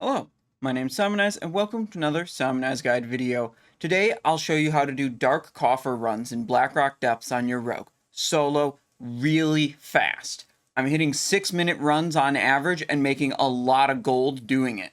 Hello, my name's Simonize and welcome to another Simonize Guide video. Today I'll show you how to do dark coffer runs in Blackrock depths on your rogue, solo, really fast. I'm hitting 6-minute runs on average and making a lot of gold doing it.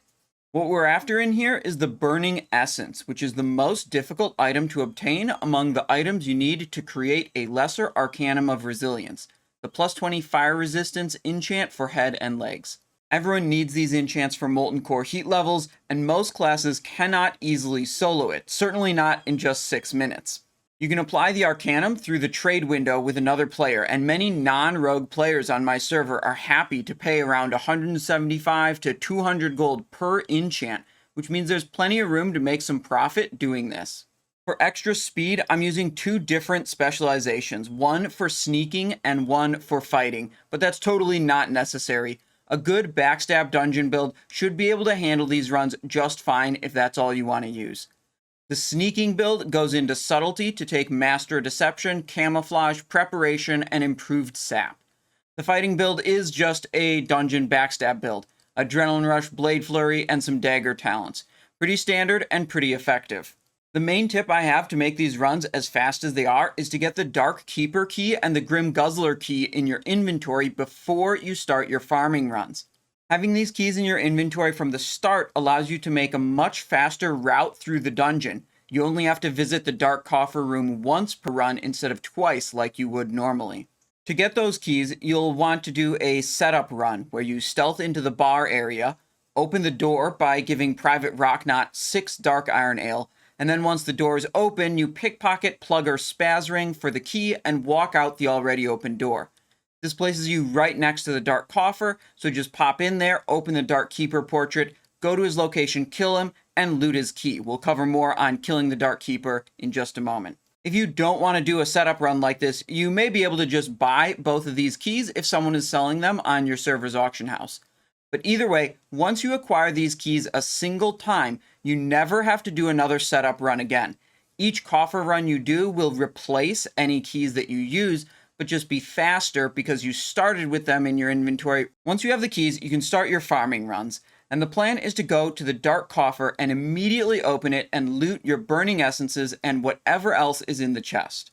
What we're after in here is the Burning Essence, which is the most difficult item to obtain among the items you need to create a Lesser Arcanum of Resilience, the plus 20 fire resistance enchant for head and legs. Everyone needs these enchants for Molten Core heat levels, and most classes cannot easily solo it, certainly not in just 6 minutes. You can apply the Arcanum through the trade window with another player, and many non-rogue players on my server are happy to pay around 175 to 200 gold per enchant, which means there's plenty of room to make some profit doing this. For extra speed, I'm using 2 different specializations, one for sneaking and one for fighting, but that's totally not necessary. A good backstab dungeon build should be able to handle these runs just fine if that's all you want to use. The sneaking build goes into subtlety to take master deception, camouflage, preparation, and improved sap. The fighting build is just a dungeon backstab build, adrenaline rush, blade flurry, and some dagger talents. Pretty standard and pretty effective. The main tip I have to make these runs as fast as they are is to get the Dark Keeper key and the Grim Guzzler key in your inventory before you start your farming runs. Having these keys in your inventory from the start allows you to make a much faster route through the dungeon. You only have to visit the Dark Coffer room once per run instead of twice like you would normally. To get those keys, you'll want to do a setup run where you stealth into the bar area, open the door by giving Private Rocknot 6 Dark Iron Ale, and then once the door is open, you pickpocket Plugger Spaz Ring for the key and walk out the already open door. This places you right next to the Dark Coffer, so just pop in there, open the Dark Keeper portrait, go to his location, kill him, and loot his key. We'll cover more on killing the Dark Keeper in just a moment. If you don't want to do a setup run like this, you may be able to just buy both of these keys if someone is selling them on your server's auction house. But either way, once you acquire these keys a single time, you never have to do another setup run again. Each coffer run you do will replace any keys that you use, but just be faster because you started with them in your inventory. Once you have the keys, you can start your farming runs. And the plan is to go to the Dark Coffer and immediately open it and loot your Burning Essences and whatever else is in the chest.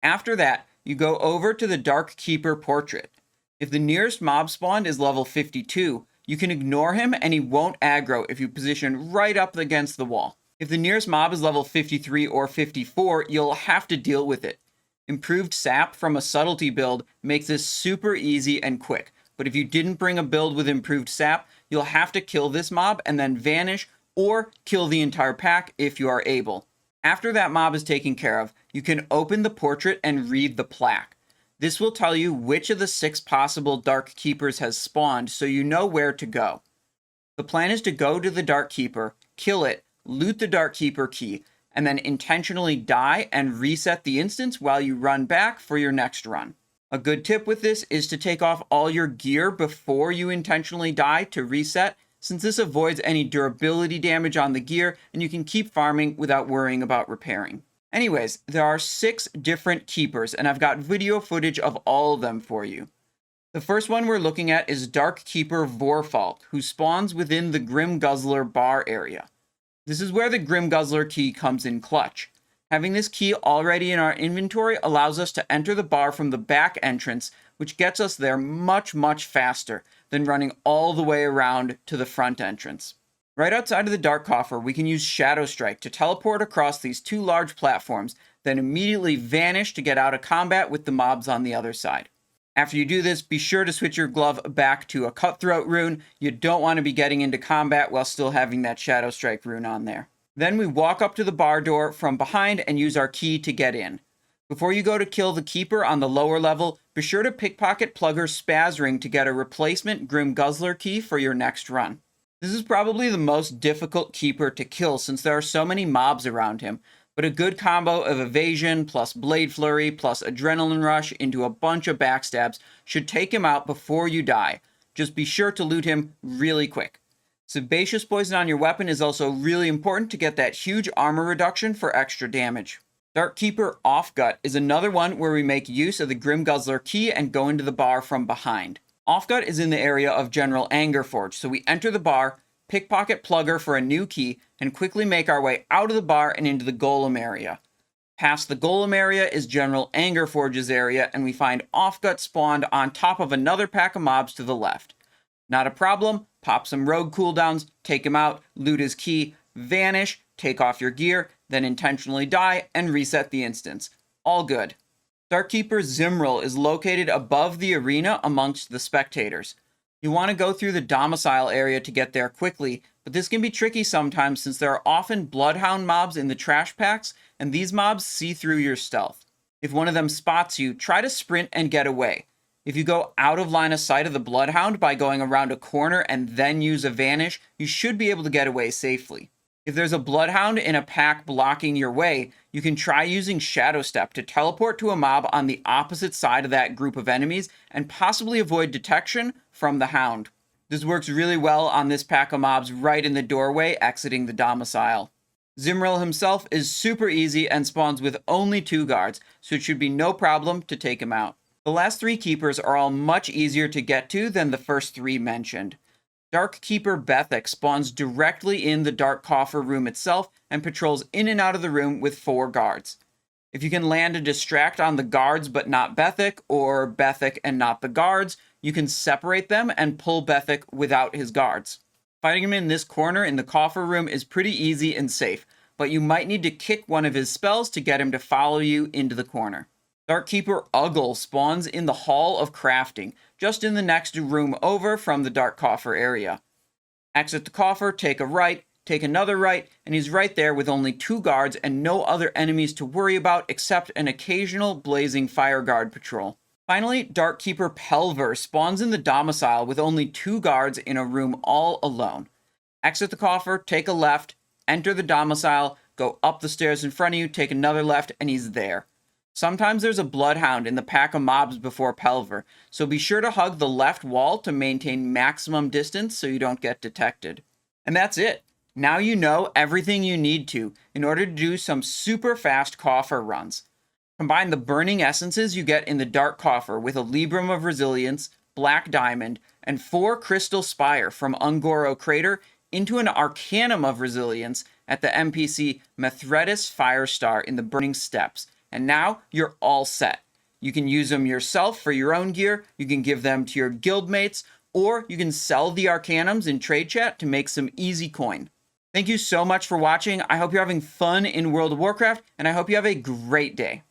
After that, you go over to the Dark Keeper portrait. If the nearest mob spawn is level 52, you can ignore him and he won't aggro if you position right up against the wall. If the nearest mob is level 53 or 54, you'll have to deal with it. Improved sap from a subtlety build makes this super easy and quick, but if you didn't bring a build with improved sap, you'll have to kill this mob and then vanish, or kill the entire pack if you are able. After that mob is taken care of, you can open the portrait and read the plaque. This will tell you which of the 6 possible Dark Keepers has spawned, so you know where to go. The plan is to go to the Dark Keeper, kill it, loot the Dark Keeper key, and then intentionally die and reset the instance while you run back for your next run. A good tip with this is to take off all your gear before you intentionally die to reset, since this avoids any durability damage on the gear and you can keep farming without worrying about repairing. Anyways, there are 6 different keepers, and I've got video footage of all of them for you. The first one we're looking at is Dark Keeper Vorfalk, who spawns within the Grim Guzzler bar area. This is where the Grim Guzzler key comes in clutch. Having this key already in our inventory allows us to enter the bar from the back entrance, which gets us there much faster than running all the way around to the front entrance. Right outside of the Dark Coffer, we can use Shadow Strike to teleport across these 2 large platforms, then immediately vanish to get out of combat with the mobs on the other side. After you do this, be sure to switch your glove back to a Cutthroat rune. You don't want to be getting into combat while still having that Shadow Strike rune on there. Then we walk up to the bar door from behind and use our key to get in. Before you go to kill the Keeper on the lower level, be sure to pickpocket Plugger Spaz Ring to get a replacement Grim Guzzler key for your next run. This is probably the most difficult Keeper to kill since there are so many mobs around him, but a good combo of evasion plus blade flurry plus adrenaline rush into a bunch of backstabs should take him out before you die. Just be sure to loot him really quick. Sebaceous poison on your weapon is also really important to get that huge armor reduction for extra damage. Dark Keeper Ofgut is another one where we make use of the Grim Guzzler key and go into the bar from behind. Ofgut is in the area of General Angerforge, so we enter the bar, pickpocket Plugger for a new key, and quickly make our way out of the bar and into the Golem area. Past the Golem area is General Angerforge's area, and we find Ofgut spawned on top of another pack of mobs to the left. Not a problem, pop some rogue cooldowns, take him out, loot his key, vanish, take off your gear, then intentionally die, and reset the instance. All good. Darkkeeper Zimrel is located above the arena amongst the spectators. You want to go through the domicile area to get there quickly, but this can be tricky sometimes since there are often bloodhound mobs in the trash packs, and these mobs see through your stealth. If one of them spots you, try to sprint and get away. If you go out of line of sight of the bloodhound by going around a corner and then use a vanish, you should be able to get away safely. If there's a bloodhound in a pack blocking your way, you can try using Shadow Step to teleport to a mob on the opposite side of that group of enemies and possibly avoid detection from the hound. This works really well on this pack of mobs right in the doorway exiting the domicile. Zimrel himself is super easy and spawns with only 2 guards, so it should be no problem to take him out. The last 3 keepers are all much easier to get to than the first 3 mentioned. Dark Keeper Bethekk spawns directly in the Dark Coffer room itself and patrols in and out of the room with 4 guards. If you can land a distract on the guards but not Bethekk, or Bethekk and not the guards, you can separate them and pull Bethekk without his guards. Fighting him in this corner in the coffer room is pretty easy and safe, but you might need to kick one of his spells to get him to follow you into the corner. Darkkeeper Uggel spawns in the Hall of Crafting, just in the next room over from the Dark Coffer area. Exit the coffer, take a right, take another right, and he's right there with only 2 guards and no other enemies to worry about except an occasional blazing fire guard patrol. Finally, Darkkeeper Pelver spawns in the domicile with only 2 guards in a room all alone. Exit the coffer, take a left, enter the domicile, go up the stairs in front of you, take another left, and he's there. Sometimes there's a bloodhound in the pack of mobs before Pelver, so be sure to hug the left wall to maintain maximum distance so you don't get detected. And that's it. Now you know everything you need to in order to do some super fast coffer runs. Combine the burning essences you get in the Dark Coffer with a Librum of Resilience, Black Diamond, and 4 Crystal Spire from Ungoro Crater into an Arcanum of Resilience at the NPC Mithretis Firestar in the Burning Steppes, and now you're all set. You can use them yourself for your own gear, you can give them to your guildmates, or you can sell the Arcanums in trade chat to make some easy coin. Thank you so much for watching. I hope you're having fun in World of Warcraft, and I hope you have a great day.